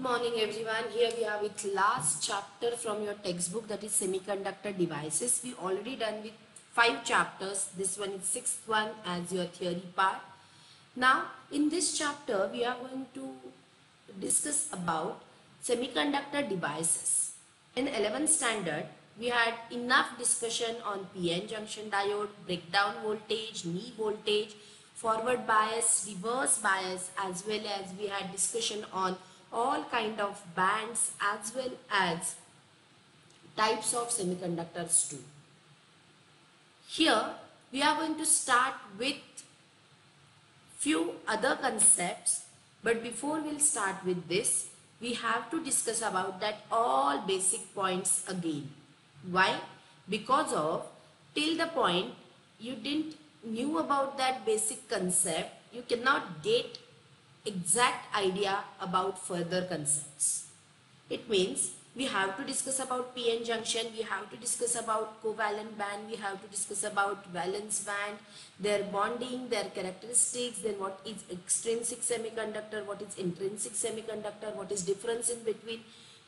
morning everyone. Here we are with last chapter from your textbook, that is semiconductor devices. We already done with 5 chapters. This one is 6th one as your theory part. Now in this chapter we are going to discuss about semiconductor devices. In 11th standard we had enough discussion on PN junction diode, breakdown voltage, knee voltage, forward bias, reverse bias, as well as we had discussion on all kind of bands as well as types of semiconductors too. Here we are going to start with few other concepts, but before we'll start with this, we have to discuss about that all basic points again. Why? Because of till the point you didn't knew about that basic concept, you cannot get exact idea about further concepts. It means we have to discuss about PN junction, we have to discuss about covalent band, we have to discuss about valence band, their bonding, their characteristics, then what is extrinsic semiconductor, what is intrinsic semiconductor, what is difference in between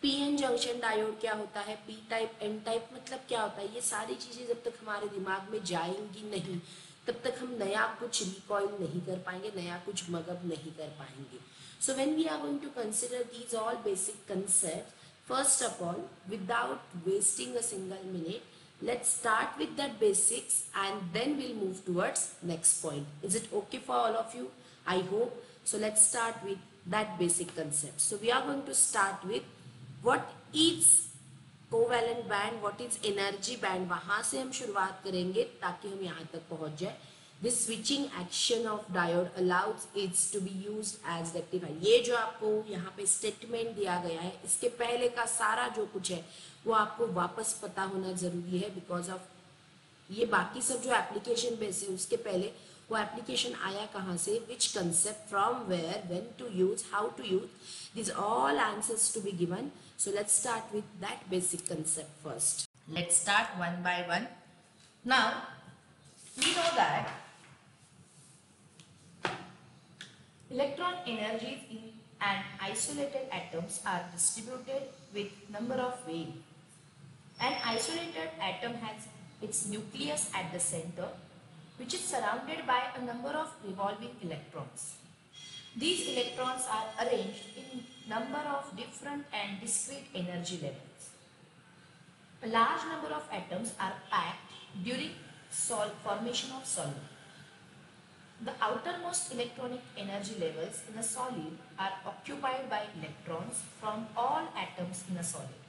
PN junction diode क्या होता है, P type, N type मतलब क्या होता है, ये सारी चीजें जब तक हमारे दिमाग में जाएंगी नहीं तब तक हम नया कुछ रिकॉइल नहीं कर पाएंगे, नया कुछ मगअप नहीं कर पाएंगे. So when we are going to consider these all basic concepts, first of all, without wasting a single minute, let's start with that basics and then we'll move towards next point. Is it okay for all of you? I hope. So let's start with that basic concept. So we are going to start with what is covalent band, what is energy band, वहां से हम शुरुआत करेंगे ताकि हम यहाँ तक पहुंच जाए. This switching action of diode allows its to be used as rectifier. ये जो आपको यहाँ पे स्टेटमेंट दिया गया है, इसके पहले का सारा जो कुछ है वो आपको वापस पता होना जरूरी है, बिकॉज ऑफ ये बाकी सब जो एप्लीकेशन बेस है उसके पहले वो एप्लीकेशन आया कहाँ से, which concept, from where, when to use, how to use, these all answers to be given. So let's start with that basic concept first. Let's start one by one. Now we know that electron energies in an isolated atoms are distributed with number of waves. An isolated atom has its nucleus at the center, which is surrounded by a number of revolving electrons. These electrons are arranged in number of different and discrete energy levels. A large number of atoms are packed during formation of solid. The outermost electronic energy levels in a solid are occupied by electrons from all atoms in a solid.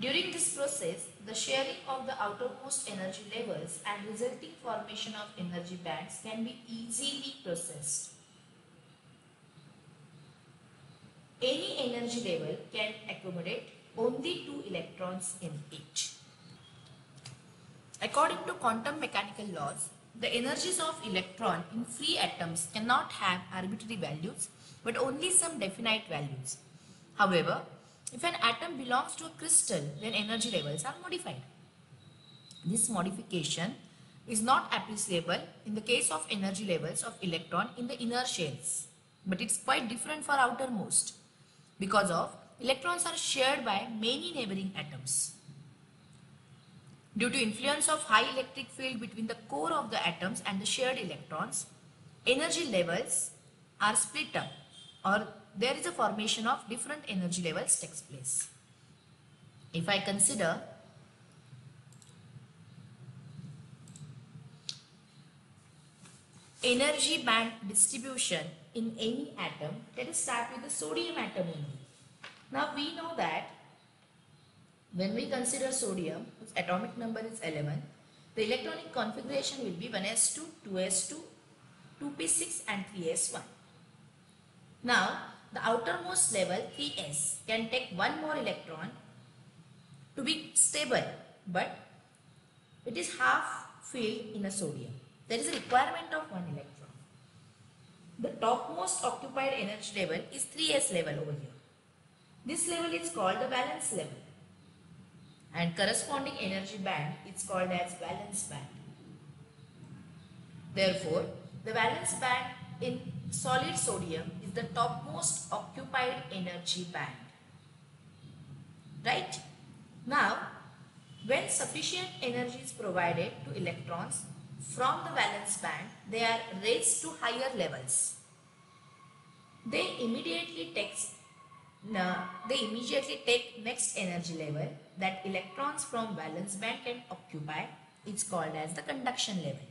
During this process, the sharing of the outermost energy levels and resulting formation of energy bands can be easily processed. Any energy level can accommodate only 2 electrons in it. According to quantum mechanical laws, the energies of electron in free atoms cannot have arbitrary values, but only some definite values. However, if an atom belongs to a crystal, then energy levels are modified. This modification is not appreciable in the case of energy levels of electron in the inner shells, but it's quite different for outermost, because of electrons are shared by many neighboring atoms. Due to influence of high electric field between the core of the atoms and the shared electrons, energy levels are split up, or there is a formation of different energy levels takes place. If I consider energy band distribution in any atom, let us start with the sodium atom only. Now we know that when we consider sodium, its atomic number is 11, the electronic configuration will be 1s2, 2s2, 2p6 and 3s1. Now the outermost level 3s can take one more electron to be stable, but it is half filled in a sodium. There is a requirement of one electron. The topmost occupied energy level is 3s level over here. This level is called the valence level, and corresponding energy band is called as valence band. Therefore, the valence band in solid sodium is the topmost occupied occupied energy band. Right? Now, when sufficient energy is provided to electrons from the valence band, they are raised to higher levels. They immediately take next energy level that electrons from valence band can occupy. It's called as the conduction level.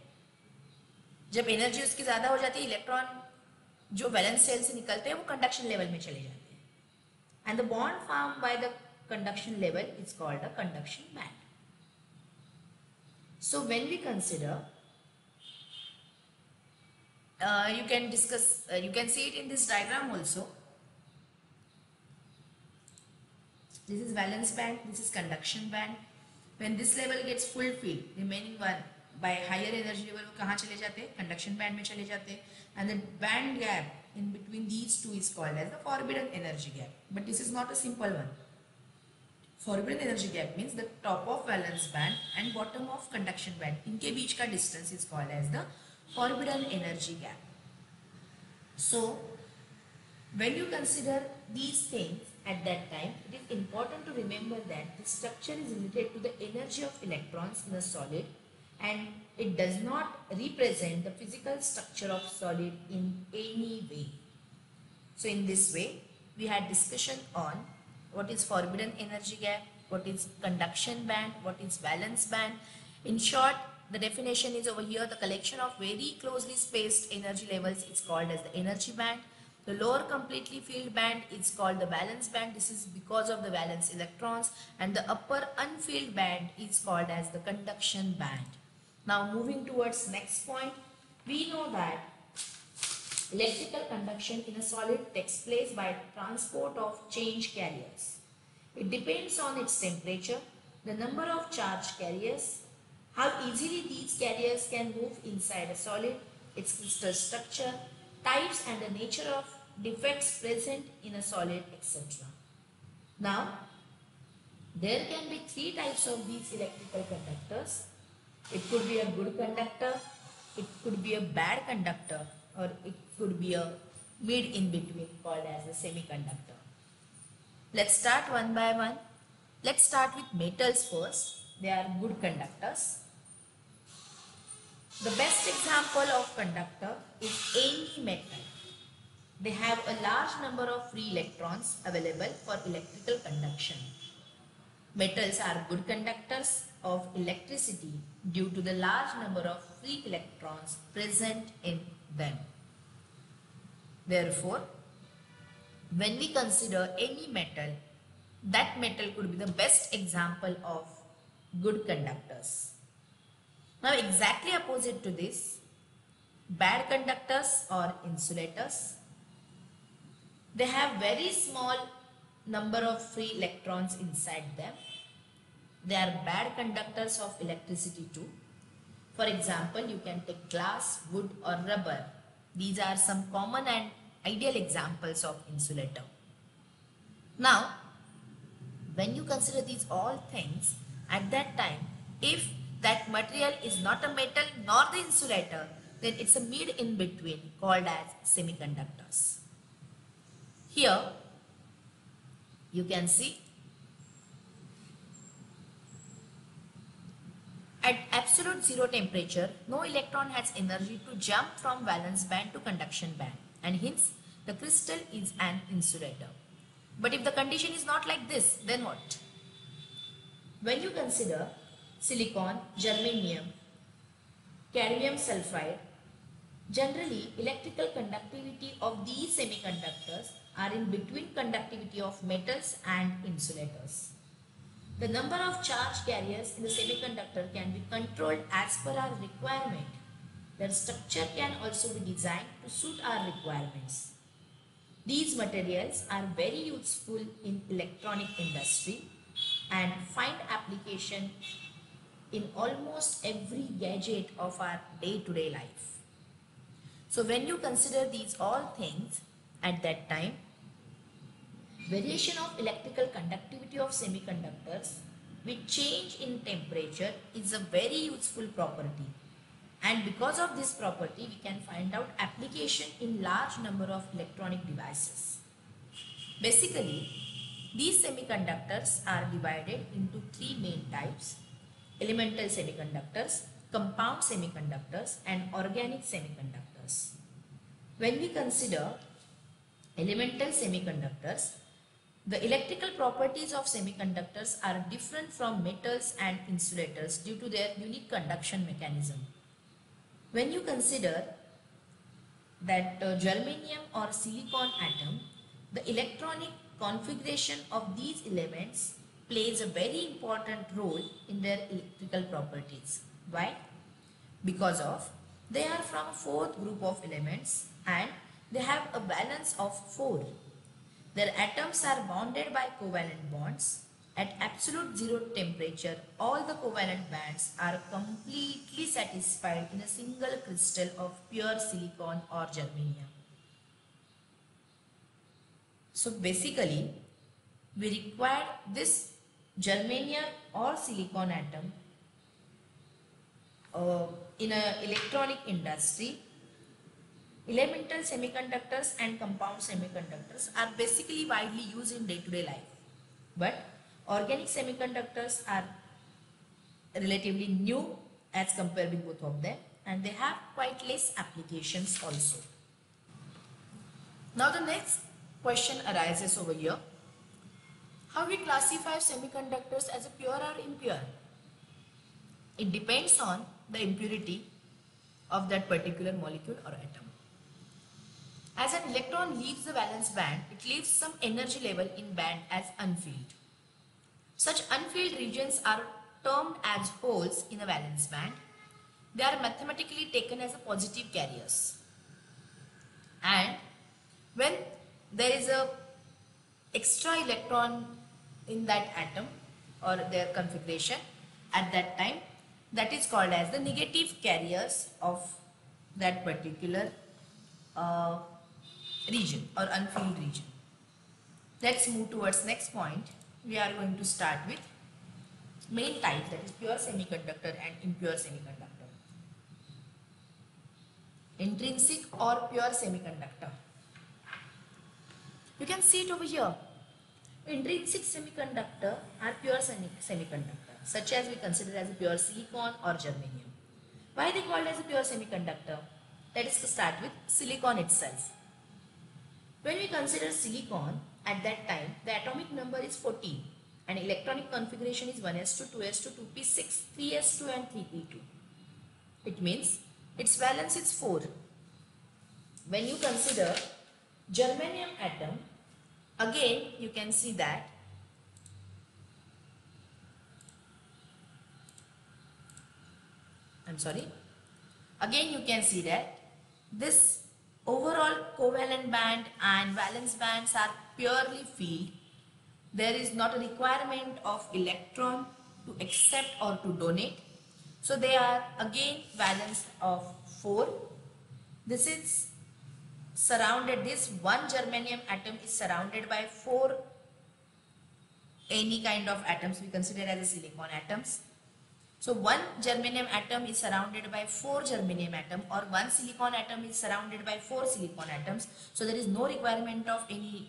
जब energy उसकी ज़्यादा हो जाती है, electron जो valence shell से निकलते हैं वो कंडक्शन लेवल में चले जाते हैं. And the bond form by the conduction level is called the conduction band. So when we consider, you can see it in this diagram also. This is valence band, this is conduction band. When this level gets fulfilled, remaining one by higher energy level वो कहाँ चले जाते हैं? Conduction band में चले जाते हैं. And the band gap in between these two is called as the forbidden energy gap. But this is not a simple one. Forbidden energy gap means the top of valence band and bottom of conduction band. इनके बीच का distance is called as the forbidden energy gap. So, when you consider these things at that time, it is important to remember that the structure is related to the energy of electrons in a solid and it does not represent the physical structure of solid in any way. So, in this way, we had discussion on what is forbidden energy gap, what is conduction band, what is valence band. In short, the definition is over here, the collection of very closely spaced energy levels is called as the energy band. The lower completely filled band is called the valence band. This is because of the valence electrons, and the upper unfilled band is called as the conduction band. Now moving towards next point, we know that electrical conduction in a solid takes place by transport of change carriers. It depends on its temperature, the number of charge carriers, how easily these carriers can move inside a solid, its crystal structure, types and the nature of defects present in a solid, etc. Now, there can be three types of these electrical conductors. It could be a good conductor, it could be a bad conductor, or it could be a mid in between called as a semiconductor. Let's start one by one. Let's start with metals first. They are good conductors. The best example of conductor is any metal. They have a large number of free electrons available for electrical conduction. Metals are good conductors of electricity due to the large number of free electrons present in them. Therefore, when we consider any metal, that metal could be the best example of good conductors. Now, exactly opposite to this, bad conductors or insulators, they have very small number of free electrons inside them. They are bad conductors of electricity too. For example, you can take glass, wood or rubber. These are some common and ideal examples of insulator. Now, when you consider these all things, at that time, if that material is not a metal nor the insulator, then it's a mid in between called as semiconductors. Here, you can see at absolute zero temperature, no electron has energy to jump from valence band to conduction band, and hence the crystal is an insulator. But if the condition is not like this, then what? When you consider silicon, germanium, cadmium sulfide, generally electrical conductivity of these semiconductors are in between conductivity of metals and insulators. The number of charge carriers in the semiconductor can be controlled as per our requirement. Their structure can also be designed to suit our requirements. These materials are very useful in electronic industry and find application in almost every gadget of our day-to-day life. So when you consider these all things at that time, variation of electrical conductivity of semiconductors with change in temperature is a very useful property, and because of this property we can find out application in large number of electronic devices. Basically, these semiconductors are divided into three main types: elemental semiconductors, compound semiconductors, and organic semiconductors. When we consider elemental semiconductors, the electrical properties of semiconductors are different from metals and insulators due to their unique conduction mechanism. When you consider that germanium or silicon atom, the electronic configuration of these elements plays a very important role in their electrical properties. Why? Because of they are from fourth group of elements and they have a valence of 4. Their atoms are bounded by covalent bonds. At absolute zero temperature, all the covalent bands are completely satisfied in a single crystal of pure silicon or germanium. So basically, we require this germanium or silicon atom in an electronic industry. Elemental semiconductors and compound semiconductors are basically widely used in day-to-day life, but organic semiconductors are relatively new as compared with both of them, and they have quite less applications also. Now the next question arises over here: how we classify semiconductors as a pure or impure? It depends on the impurity of that particular molecule or atom. As an electron leaves the valence band, it leaves some energy level in band as unfilled. Such unfilled regions are termed as holes in a valence band. They are mathematically taken as a positive carriers. And when there is a extra electron in that atom or their configuration at that time, that is called as the negative carriers of that particular region or unfilled region. Let's move towards next point. We are going to start with main types, that is pure semiconductor and impure semiconductor. Intrinsic or pure semiconductor. You can see it over here. Intrinsic semiconductor are pure semiconductor, such as we consider as a pure silicon or germanium. Why they called as a pure semiconductor? Let us start with silicon itself. When we consider silicon, at that time the atomic number is 14 and electronic configuration is 1s2, 2s2, 2p6, 3s2 and 3p2. It means its valence is 4. When you consider germanium atom, again you can see that again you can see that this overall covalent band and valence bands are purely filled. There is not a requirement of electron to accept or to donate. So they are again valence of 4. This is surrounded, this one germanium atom is surrounded by 4 any kind of atoms we consider as a silicon atoms. So one germanium atom is surrounded by 4 germanium atom, or one silicon atom is surrounded by 4 silicon atoms. So there is no requirement of any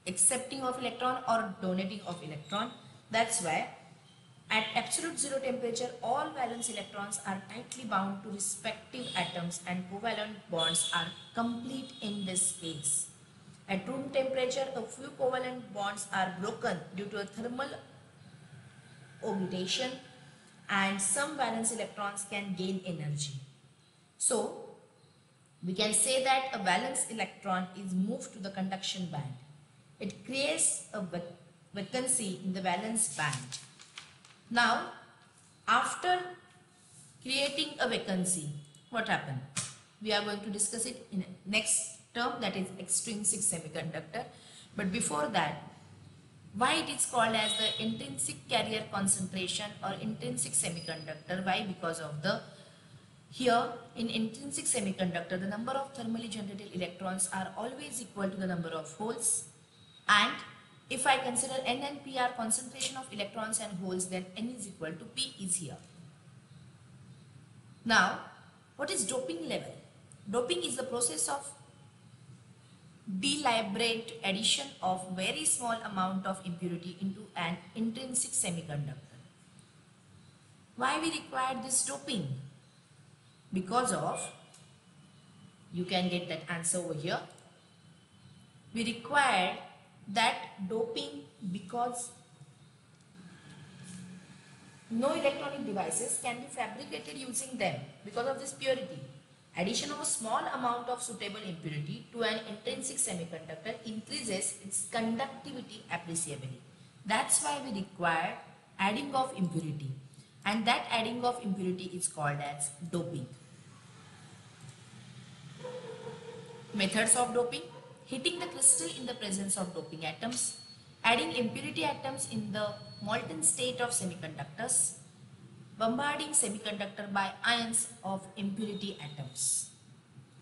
accepting of electron or donating of electron. That's why at absolute zero temperature all valence electrons are tightly bound to respective atoms and covalent bonds are complete in this case. At room temperature a few covalent bonds are broken due to a thermal oxidation and some valence electrons can gain energy. So we can say that a valence electron is moved to the conduction band. It creates a vacancy in the valence band. Now, after creating a vacancy, what happened? We are going to discuss it in next term, that is extrinsic semiconductor. But before that, why it is called as the intrinsic carrier concentration or intrinsic semiconductor? Why? Because of the here in intrinsic semiconductor, the number of thermally generated electrons are always equal to the number of holes, and if I consider N and P are concentration of electrons and holes, then N is equal to P is here. Now, what is doping level? Doping is the process of deliberate addition of very small amount of impurity into an intrinsic semiconductor. Why we require this doping? Because of, you can get that answer over here. We require that doping because no electronic devices can be fabricated using them because of this purity. Addition of a small amount of suitable impurity to an intrinsic semiconductor increases its conductivity appreciably. That's why we require adding of impurity, and that adding of impurity is called as doping. Methods of doping: heating the crystal in the presence of doping atoms, adding impurity atoms in the molten state of semiconductors, bombarding semiconductor by ions of impurity atoms.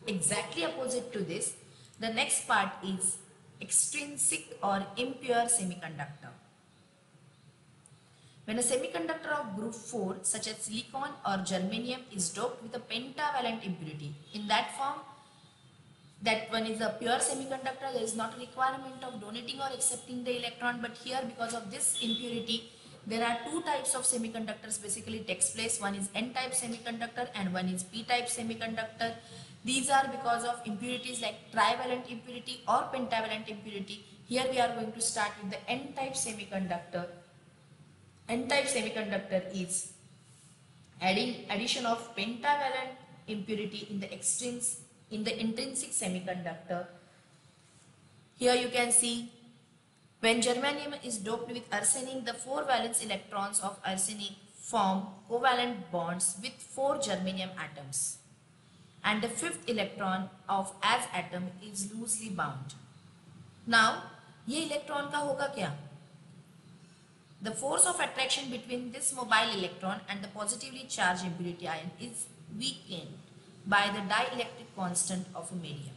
Exactly opposite to this, the next part is extrinsic or impure semiconductor. When a semiconductor of group 4 such as silicon or germanium is doped with a pentavalent impurity, in that form, that one is a pure semiconductor, there is not a requirement of donating or accepting the electron, but here because of this impurity, there are two types of semiconductors basically takes place. One is N-type semiconductor and one is P-type semiconductor. These are because of impurities like trivalent impurity or pentavalent impurity. Here we are going to start with the N-type semiconductor. N-type semiconductor is addition of pentavalent impurity in the intrinsic semiconductor. Here you can see when germanium is doped with arsenic, the 4 valence electrons of arsenic form covalent bonds with 4 germanium atoms, and the 5th electron of as atom is loosely bound. Now, ये electron का होगा क्या? The force of attraction between this mobile electron and the positively charged impurity ion is weakened by the dielectric constant of a medium.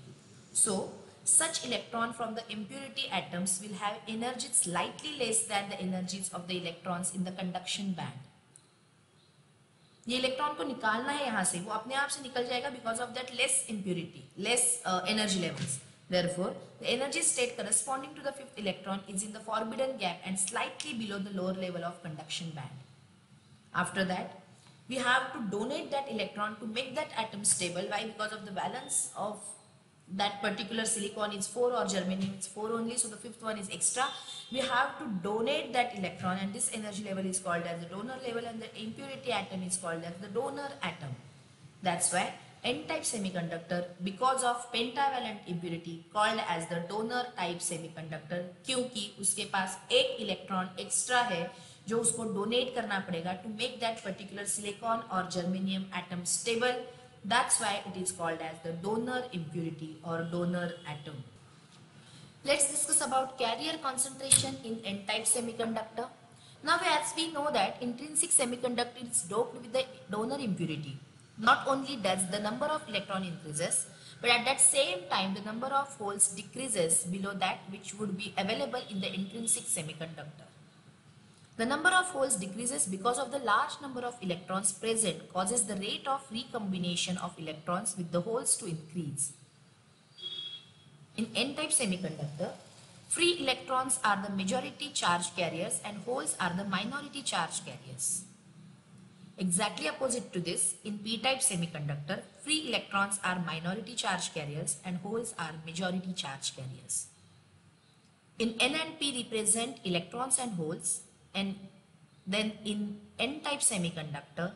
So, such electron from the impurity atoms will have energies slightly less than the energies of the electrons in the conduction band. ये electron को निकालना है यहाँ से, वो अपने आप से निकल जाएगा because of that less impurity, less energy levels. Therefore, the energy state corresponding to the 5th electron is in the forbidden gap and slightly below the lower level of conduction band. After that, we have to donate that electron to make that atom stable. Why? Because of the valence of that particular silicon is 4 or germanium is 4 only, so the 5th one is extra. We have to donate that electron, and this energy level is called as the donor level, and the impurity atom is called as the donor atom. That's why N-type semiconductor, because of pentavalent impurity, called as the donor type semiconductor, क्योंकि उसके पास एक electron extra है जो उसको donate करना पड़ेगा to make that particular silicon or germanium atom stable. That's why it is called as the donor impurity or donor atom. Let's discuss about carrier concentration in N-type semiconductor. Now, as we know that intrinsic semiconductor is doped with the donor impurity, not only does the number of electron increases, but at that same time the number of holes decreases below that which would be available in the intrinsic semiconductor. The number of holes decreases because of the large number of electrons present causes the rate of recombination of electrons with the holes to increase. In N-type semiconductor, free electrons are the majority charge carriers and holes are the minority charge carriers. Exactly opposite to this, in P-type semiconductor, free electrons are minority charge carriers and holes are majority charge carriers. In N and P represent electrons and holes, and then in N-type semiconductor,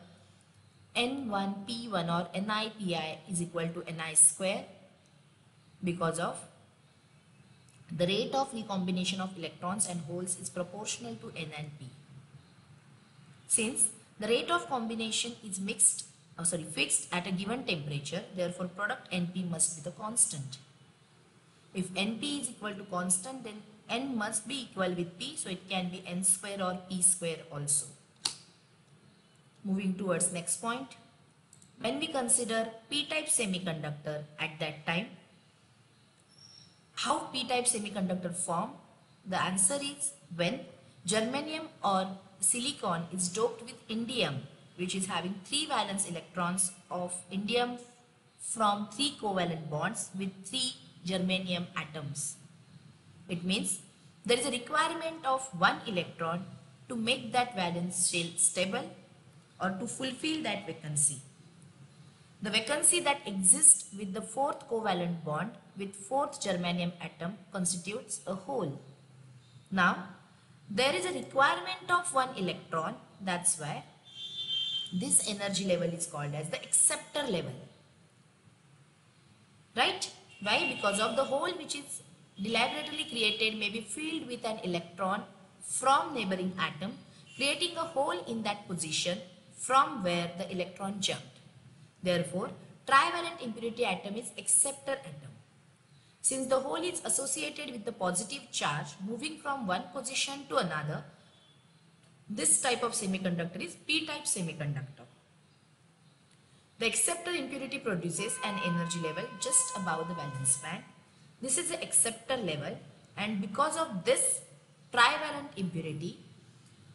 N1 P1 or Ni Pi is equal to Ni square because of the rate of recombination of electrons and holes is proportional to N and P. Since the rate of combination is fixed at a given temperature, therefore product Np must be the constant. If Np is equal to constant, then N must be equal with P, so it can be N square or P square also. Moving towards next point. When we consider P-type semiconductor at that time, how P-type semiconductor form? The answer is when germanium or silicon is doped with indium, which is having 3 valence electrons of indium from 3 covalent bonds with 3 germanium atoms. It means there is a requirement of one electron to make that valence shell stable or to fulfill that vacancy. The vacancy that exists with the fourth covalent bond with fourth germanium atom constitutes a hole. Now, there is a requirement of one electron. That's why this energy level is called as the acceptor level. Right? Why? Because of the hole which is deliberately created may be filled with an electron from neighboring atom, creating a hole in that position from where the electron jumped. Therefore, trivalent impurity atom is acceptor atom. Since the hole is associated with the positive charge moving from one position to another, this type of semiconductor is p-type semiconductor. The acceptor impurity produces an energy level just above the valence band. This is the acceptor level, and because of this trivalent impurity,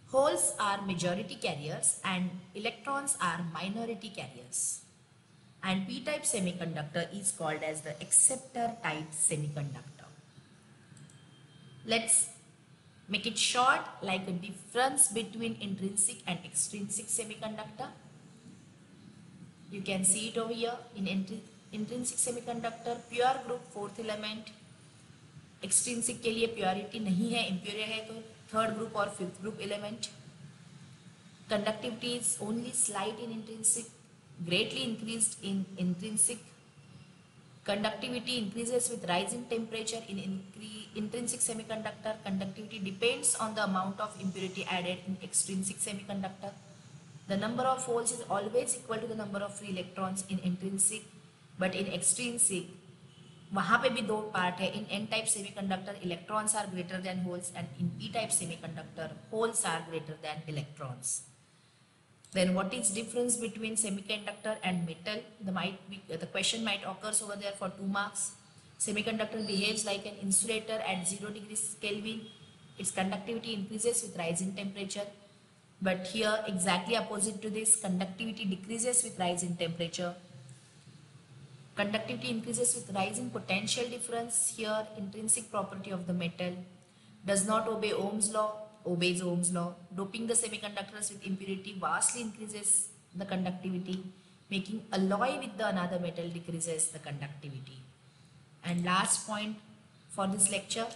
holes are majority carriers and electrons are minority carriers. And p-type semiconductor is called as the acceptor type semiconductor. Let's make it short, like a difference between intrinsic and extrinsic semiconductor. You can see it over here. In intrinsic semiconductor, pure group fourth element. Extrinsic के लिए purity नहीं है, impure है तो third group और fifth group element. Conductivity is only slight in intrinsic, greatly increased in intrinsic. Conductivity increases with rising temperature in intrinsic semiconductor. Conductivity depends on the amount of impurity added in extrinsic semiconductor. The number of holes is always equal to the number of free electrons in intrinsic, but in extrinsic वहाँ पे भी दो part है. In N type semiconductor electrons are greater than holes and in P type semiconductor holes are greater than electrons. Then what is difference between semiconductor and metal? The question might occurs over there for 2 marks. Semiconductor behaves like an insulator at 0 degrees Kelvin. Its conductivity increases with rising temperature. But here exactly opposite to this, conductivity decreases with rise in temperature. Conductivity increases with rising potential difference. Here intrinsic property of the metal does not obey Ohm's law, obeys Ohm's law. Doping the semiconductors with impurity vastly increases the conductivity. Making alloy with the another metal decreases the conductivity. And last point for this lecture,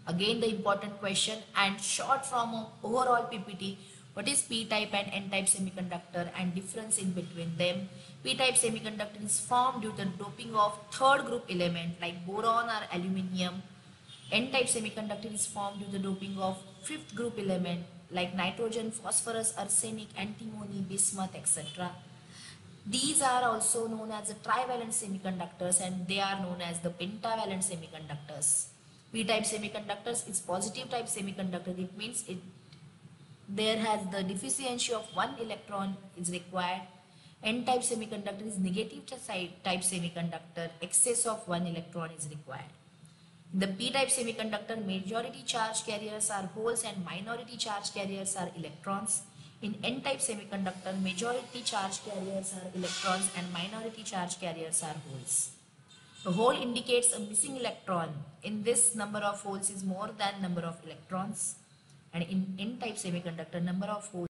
again the important question and short from overall PPT. What is p-type and n-type semiconductor and difference in between them? P-type semiconductor is formed due to doping of third group element like boron or aluminium. N-type semiconductor is formed due to doping of fifth group element like nitrogen, phosphorus, arsenic, antimony, bismuth, etc. These are also known as the trivalent semiconductors and they are known as the pentavalent semiconductors. P-type semiconductors is positive type semiconductor. It means there has the deficiency of one electron is required. N-type semiconductor is negative type semiconductor. Excess of one electron is required. In the p-type semiconductor, majority charge carriers are holes and minority charge carriers are electrons. In n-type semiconductor, majority charge carriers are electrons and minority charge carriers are holes. The hole indicates a missing electron. In this, number of holes is more than number of electrons. And in n-type semiconductor, number of holes